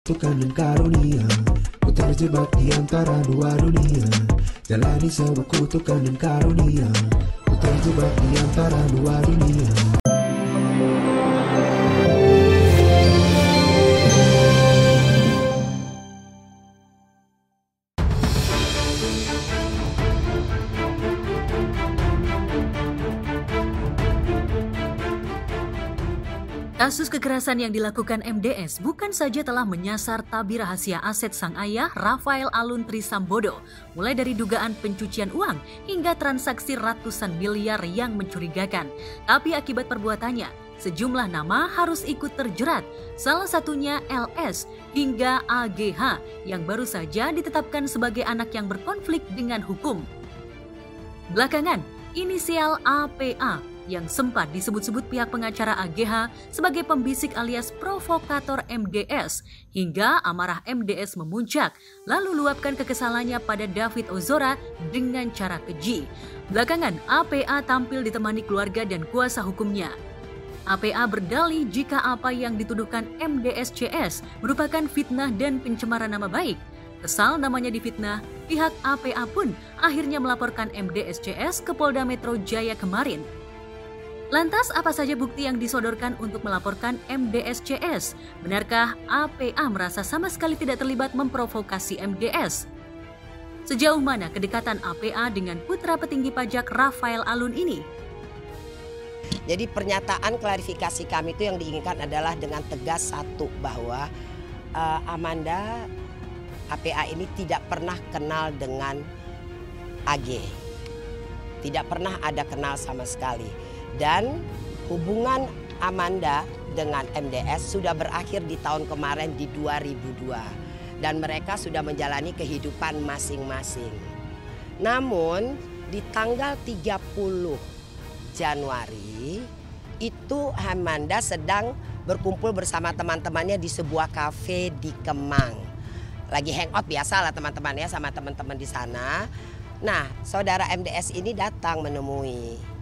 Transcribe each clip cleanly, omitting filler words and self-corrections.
Tuhan dan karunia, ku terjebak di antara dua dunia. Jalani sebuah kutukan dan karunia, ku terjebak di antara dua dunia. Kasus kekerasan yang dilakukan MDS bukan saja telah menyasar tabir rahasia aset sang ayah Rafael Alun Trisambodo, mulai dari dugaan pencucian uang hingga transaksi ratusan miliar yang mencurigakan. Tapi akibat perbuatannya, sejumlah nama harus ikut terjerat, salah satunya LS hingga AGH yang baru saja ditetapkan sebagai anak yang berkonflik dengan hukum. Belakangan, inisial APA yang sempat disebut-sebut pihak pengacara AGH sebagai pembisik alias provokator MDS, hingga amarah MDS memuncak, lalu luapkan kekesalannya pada David Ozora dengan cara keji. Belakangan, APA tampil ditemani keluarga dan kuasa hukumnya. APA berdalih jika apa yang dituduhkan MDS-CS merupakan fitnah dan pencemaran nama baik. Kesal namanya difitnah, pihak APA pun akhirnya melaporkan MDS-CS ke Polda Metro Jaya kemarin. Lantas apa saja bukti yang disodorkan untuk melaporkan MDS-CS? Benarkah APA merasa sama sekali tidak terlibat memprovokasi MDS? Sejauh mana kedekatan APA dengan putra petinggi pajak Rafael Alun ini? Jadi pernyataan klarifikasi kami itu yang diinginkan adalah dengan tegas satu, bahwa Amanda APA ini tidak pernah kenal dengan AG. Tidak pernah ada kenal sama sekali. Dan hubungan Amanda dengan MDS sudah berakhir di tahun kemarin di 2002. Dan mereka sudah menjalani kehidupan masing-masing. Namun di tanggal 30 Januari itu Amanda sedang berkumpul bersama teman-temannya di sebuah kafe di Kemang. Lagi hangout biasa lah teman-temannya sama teman-teman di sana. Nah, saudara MDS ini datang menemui.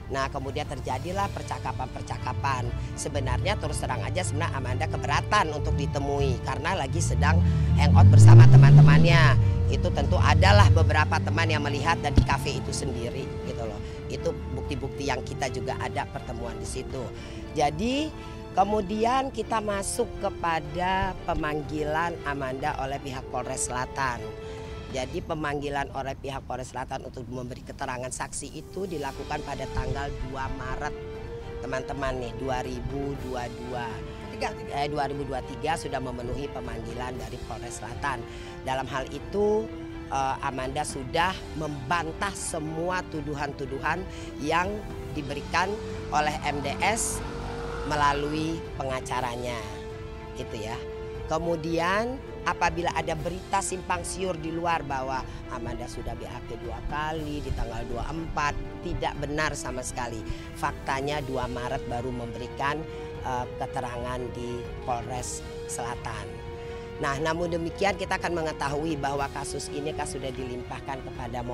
Nah, kemudian terjadilah percakapan-percakapan. Sebenarnya terus terang aja sebenarnya Amanda keberatan untuk ditemui karena lagi sedang hangout bersama teman-temannya. Itu tentu adalah beberapa teman yang melihat dan di kafe itu sendiri gitu loh. Itu bukti-bukti yang kita juga ada pertemuan di situ. Jadi kemudian kita masuk kepada pemanggilan Amanda oleh pihak Polres Selatan. Jadi pemanggilan oleh pihak Polres Selatan untuk memberi keterangan saksi itu dilakukan pada tanggal 2 Maret teman-teman nih 2023 sudah memenuhi pemanggilan dari Polres Selatan. Dalam hal itu Amanda sudah membantah semua tuduhan-tuduhan yang diberikan oleh MDS melalui pengacaranya. Itu ya. Kemudian apabila ada berita simpang siur di luar bahwa Amanda sudah BAP 2 kali di tanggal 24, tidak benar sama sekali. Faktanya 2 Maret baru memberikan keterangan di Polres Selatan. Nah, namun demikian kita akan mengetahui bahwa kasus ini sudah dilimpahkan kepada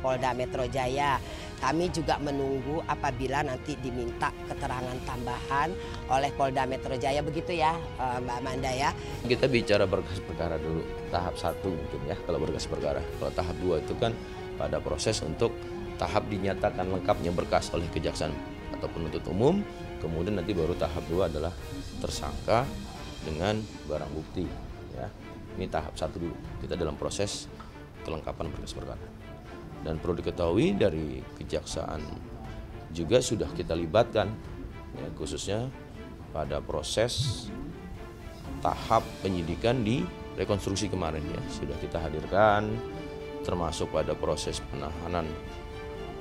Polda Metro Jaya. Kami juga menunggu apabila nanti diminta keterangan tambahan oleh Polda Metro Jaya, begitu ya Mbak Amanda ya. Kita bicara berkas perkara dulu, tahap 1 mungkin ya kalau berkas perkara. Kalau tahap 2 itu kan pada proses untuk tahap dinyatakan lengkapnya berkas oleh kejaksaan atau penuntut umum. Kemudian nanti baru tahap 2 adalah tersangka dengan barang bukti. Ya, ini tahap 1 dulu. Kita dalam proses kelengkapan berkas perkara. Dan perlu diketahui dari kejaksaan juga sudah kita libatkan, ya, khususnya pada proses tahap penyidikan di rekonstruksi kemarin ya, sudah kita hadirkan, termasuk pada proses penahanan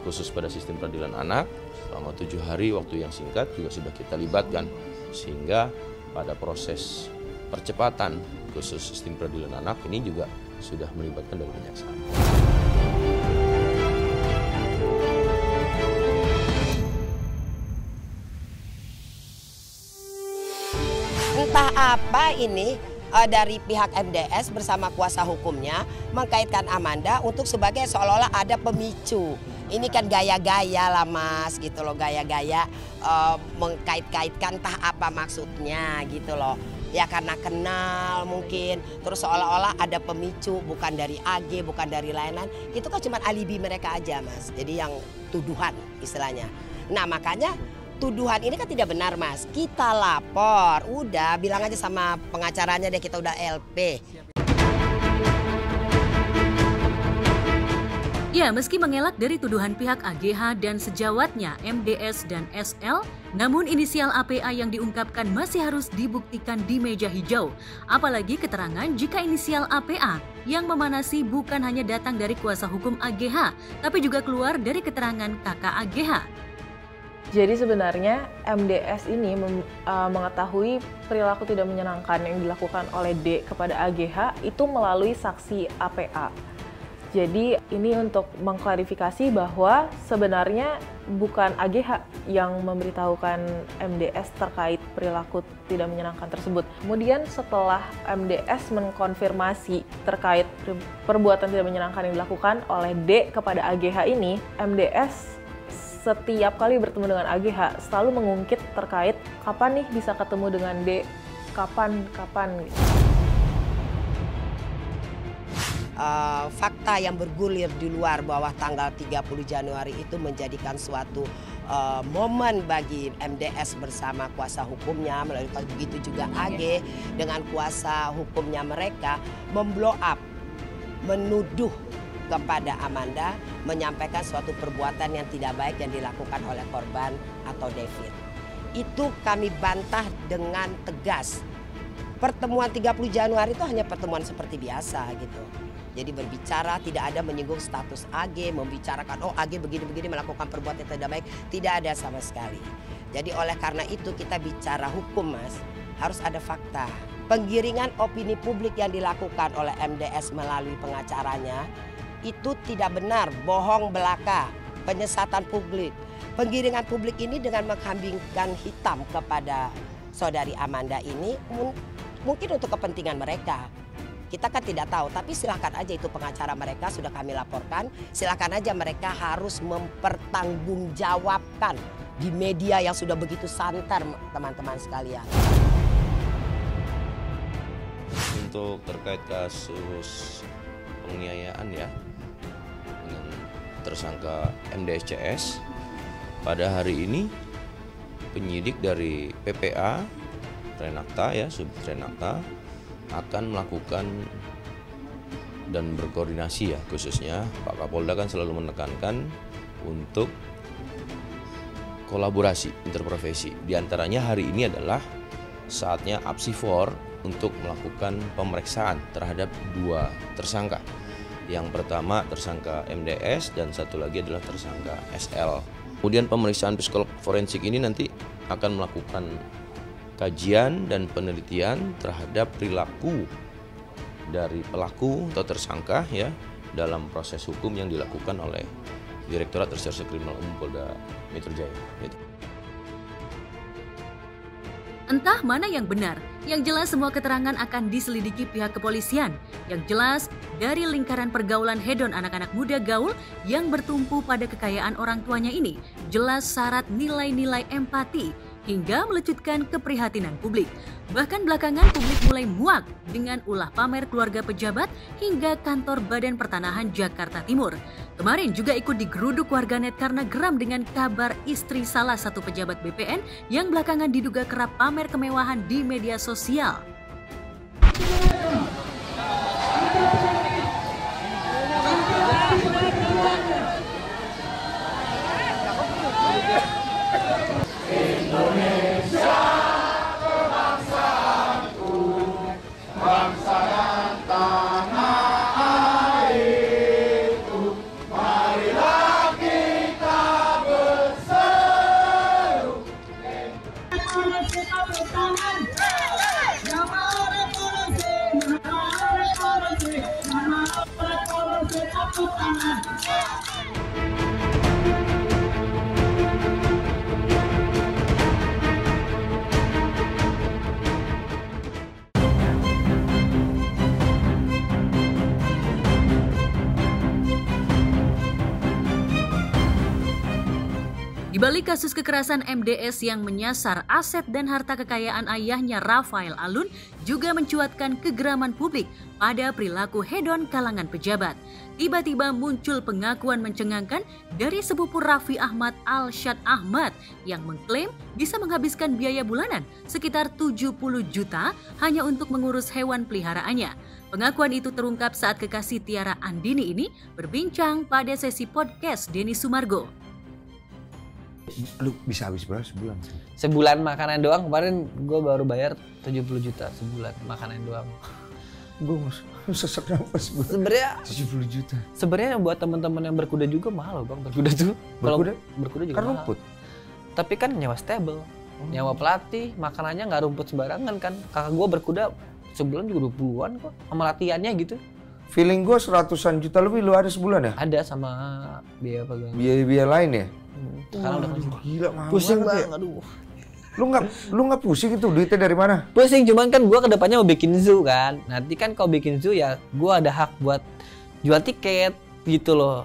khusus pada sistem peradilan anak selama 7 hari waktu yang singkat juga sudah kita libatkan, sehingga pada proses percepatan khusus sistem peradilan anak ini juga sudah melibatkan dari kejaksaan. Entah apa ini dari pihak MDS bersama kuasa hukumnya mengkaitkan Amanda untuk sebagai seolah-olah ada pemicu. Ini kan gaya-gaya lah Mas gitu loh, gaya-gaya mengkait-kaitkan entah apa maksudnya gitu loh. ya karena kenal mungkin, terus seolah-olah ada pemicu bukan dari AG, bukan dari lain-lain, itu kan cuma alibi mereka aja Mas, jadi yang tuduhan istilahnya. Nah makanya tuduhan ini kan tidak benar Mas, kita lapor, udah bilang aja sama pengacaranya deh kita udah LP. Ya, meski mengelak dari tuduhan pihak AGH dan sejawatnya MDS dan SL, namun inisial APA yang diungkapkan masih harus dibuktikan di meja hijau. Apalagi keterangan jika inisial APA yang memanasi bukan hanya datang dari kuasa hukum AGH, tapi juga keluar dari keterangan kakak AGH. Jadi sebenarnya MDS ini mengetahui perilaku tidak menyenangkan yang dilakukan oleh D kepada AGH itu melalui saksi APA. Jadi ini untuk mengklarifikasi bahwa sebenarnya bukan AGH yang memberitahukan MDS terkait perilaku tidak menyenangkan tersebut. Kemudian setelah MDS mengkonfirmasi terkait perbuatan tidak menyenangkan yang dilakukan oleh D kepada AGH ini, MDS setiap kali bertemu dengan AGH selalu mengungkit terkait kapan nih bisa ketemu dengan D, kapan gitu. Fakta yang bergulir di luar bahwa tanggal 30 Januari itu menjadikan suatu momen bagi MDS bersama kuasa hukumnya, melalui begitu juga AG dengan kuasa hukumnya mereka memblow up, menuduh kepada Amanda, menyampaikan suatu perbuatan yang tidak baik yang dilakukan oleh korban atau David. Itu kami bantah dengan tegas. Pertemuan 30 Januari itu hanya pertemuan seperti biasa gitu. Jadi berbicara tidak ada menyinggung status AG, membicarakan oh AG begini-begini melakukan perbuatan yang tidak baik, tidak ada sama sekali. Jadi oleh karena itu kita bicara hukum Mas, harus ada fakta. Penggiringan opini publik yang dilakukan oleh MDS melalui pengacaranya itu tidak benar, bohong belaka, penyesatan publik. Penggiringan publik ini dengan menghambingkan hitam kepada saudari Amanda ini mungkin untuk kepentingan mereka. Kita kan tidak tahu, tapi silakan aja itu pengacara mereka sudah kami laporkan. Silakan aja mereka harus mempertanggungjawabkan di media yang sudah begitu santer teman-teman sekalian. Untuk terkait kasus penganiayaan ya dengan tersangka MDSCS, pada hari ini penyidik dari PPA Renakta ya, Subdit Renakta akan melakukan dan berkoordinasi ya, khususnya Pak Kapolda kan selalu menekankan untuk kolaborasi interprofesi. Di antaranya hari ini adalah saatnya Apsifor untuk melakukan pemeriksaan terhadap 2 tersangka. Yang pertama tersangka MDS dan satu lagi adalah tersangka SL. Kemudian pemeriksaan psikolog forensik ini nanti akan melakukan kajian dan penelitian terhadap perilaku dari pelaku atau tersangka ya dalam proses hukum yang dilakukan oleh Direktorat Reserse Kriminal Umum Polda Metro Jaya. Entah mana yang benar, yang jelas semua keterangan akan diselidiki pihak kepolisian. Yang jelas dari lingkaran pergaulan hedon anak-anak muda gaul yang bertumpu pada kekayaan orang tuanya ini, jelas syarat nilai-nilai empati hingga melecutkan keprihatinan publik. Bahkan belakangan publik mulai muak dengan ulah pamer keluarga pejabat hingga kantor Badan Pertanahan Jakarta Timur. Kemarin juga ikut digeruduk warganet karena geram dengan kabar istri salah satu pejabat BPN yang belakangan diduga kerap pamer kemewahan di media sosial. balik kasus kekerasan MDS yang menyasar aset dan harta kekayaan ayahnya Rafael Alun juga mencuatkan kegeraman publik pada perilaku hedon kalangan pejabat. Tiba-tiba muncul pengakuan mencengangkan dari sepupu Raffi Ahmad Alshad Ahmad yang mengklaim bisa menghabiskan biaya bulanan sekitar 70 juta hanya untuk mengurus hewan peliharaannya. Pengakuan itu terungkap saat kekasih Tiara Andini ini berbincang pada sesi podcast Denny Sumargo. Lu bisa habis berapa sebulan? Sebulan makanan doang, kemarin gue baru bayar 70 juta sebulan makanan doang. Gue sesak nafas gue. Sebenarnya 70 juta. Sebenarnya buat teman-teman yang berkuda juga mahal bang, berkuda tuh. Berkuda juga kan mahal. rumput. Tapi kan nyawa stable, nyawa pelatih, makanannya nggak rumput sembarangan kan. Kakak gue berkuda sebulan juga 20-an kok, sama latihannya gitu. Feeling gue 100-an juta lebih lu ada sebulan ya? Ada sama biaya pegang. Biaya lain ya? Sekarang udah gila mahal pusing banget bang, ya? aduh. Lu nggak pusing itu duitnya dari mana? Pusing, cuman kan gue kedepannya mau bikin zoo kan. Nanti kan kalau bikin zoo ya gue ada hak buat jual tiket gitu loh.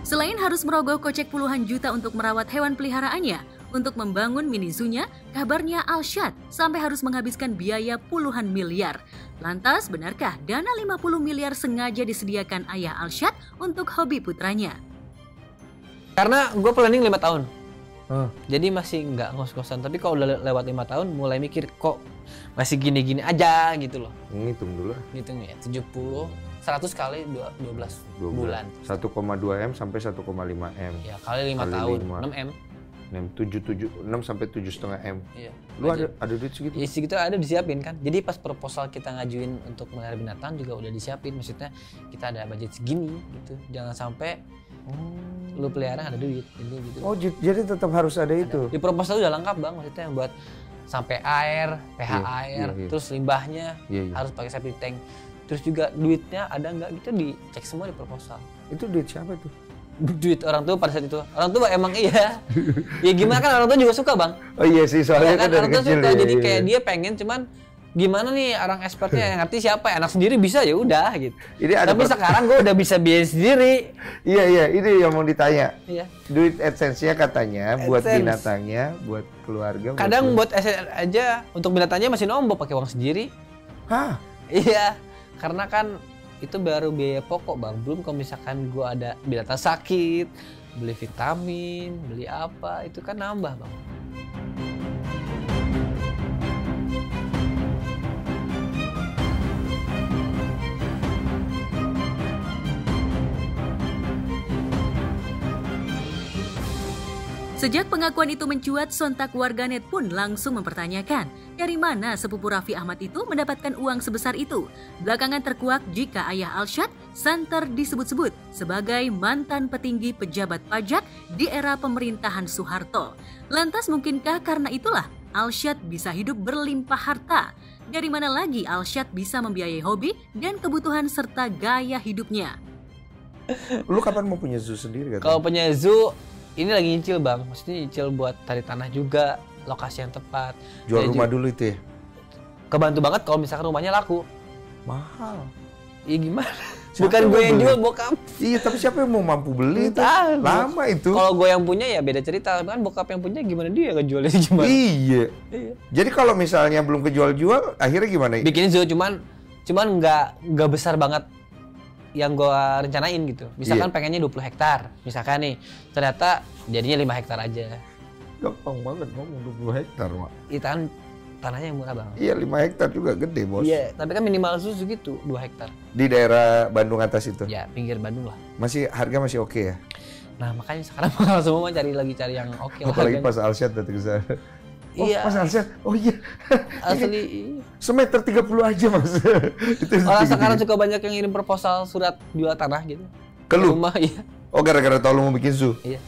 Selain harus merogoh kocek puluhan juta untuk merawat hewan peliharaannya, untuk membangun mini zoo-nya, kabarnya Alshad sampai harus menghabiskan biaya puluhan miliar. Lantas, benarkah dana 50 miliar sengaja disediakan ayah Alshad untuk hobi putranya? Karena gue planning 5 tahun. Jadi masih nggak ngos-ngosan. Tapi kalau udah lewat 5 tahun, mulai mikir kok masih gini-gini aja gitu loh. Ngitung dulu. Ngitung ya, 100 kali 12 bulan. 1,2 M sampai 1,5 M. Ya, kali 5 tahun, 6 M. 6 sampai 7,5 M. Iya. Lu ada duit segitu? Ya segitu ada disiapin kan. Jadi pas proposal kita ngajuin untuk melihara binatang juga udah disiapin. Maksudnya kita ada budget segini gitu. Jangan sampai lu pelihara ada duit gitu. Oh, jadi tetap harus ada itu. Di proposal udah lengkap bang, maksudnya yang buat sampai air, pH air, terus limbahnya harus pakai septic tank. Terus juga duitnya ada nggak gitu dicek semua di proposal. Itu duit siapa tuh? Duit orang tua pada saat itu. Orang tua emang iya. Ya gimana kan orang tua juga suka bang. Oh iya sih soalnya ya, kan dari orang tua kecil. suka, Ya, jadi kayak dia pengen cuman gimana nih orang expertnya yang ngerti siapa, anak sendiri bisa ya udah gitu. Tapi sekarang gue udah bisa biayain sendiri. Iya ini yang mau ditanya. Iya. Duit AdSense-nya katanya buat binatangnya, buat keluarga. Kadang buat AdSense aja untuk binatangnya masih nombok pakai uang sendiri. Hah? Iya. Karena kan itu baru biaya pokok bang, belum kalau misalkan gue ada binatang sakit, beli vitamin, beli apa, itu kan nambah bang. Sejak pengakuan itu mencuat, sontak warganet pun langsung mempertanyakan dari mana sepupu Raffi Ahmad itu mendapatkan uang sebesar itu. Belakangan terkuak jika ayah Alshad santer disebut-sebut sebagai mantan petinggi pejabat pajak di era pemerintahan Soeharto. Lantas mungkinkah karena itulah Alshad bisa hidup berlimpah harta? Dari mana lagi Alshad bisa membiayai hobi dan kebutuhan serta gaya hidupnya? Lu kapan mau punya zoo sendiri? Kalau punya zoo, ini lagi nyicil bang, maksudnya nyicil buat cari tanah juga, lokasi yang tepat. Jual rumah dulu itu ya? Kebantu banget kalau misalkan rumahnya laku. Mahal. Iya gimana? Bukan gue yang jual, bokap. Iya, tapi siapa yang mau mampu beli itu? Lama itu. Kalau gue yang punya ya beda cerita, kan bokap yang punya gimana dia ngejualnya gimana? Iya. Jadi kalau misalnya belum kejual-jual, akhirnya gimana? Bikin zoo cuman nggak besar banget yang gue rencanain gitu. Misalkan pengennya 20 hektar. Misalkan nih, ternyata jadinya 5 hektar aja. Gampang banget ngomong 20 hektar, Mak. Itu kan tanahnya yang murah bang. Iya, 5 hektar juga gede, Bos. Iya, tapi kan minimal susu gitu, 2 hektar. Di daerah Bandung atas itu? Ya, pinggir Bandung lah. Harga masih oke ya? Nah, makanya sekarang mahal semua cari yang oke lah. Apalagi pas Alshad datang ke sana. Iya. Mas Alshad, oh iya. Asli. Semeter 30 aja mas. Orang sekarang suka banyak yang ngirim proposal surat jual tanah gitu. Ke lu? Rumah, iya. Oh gara-gara tau lu mau bikin zoo? Iya.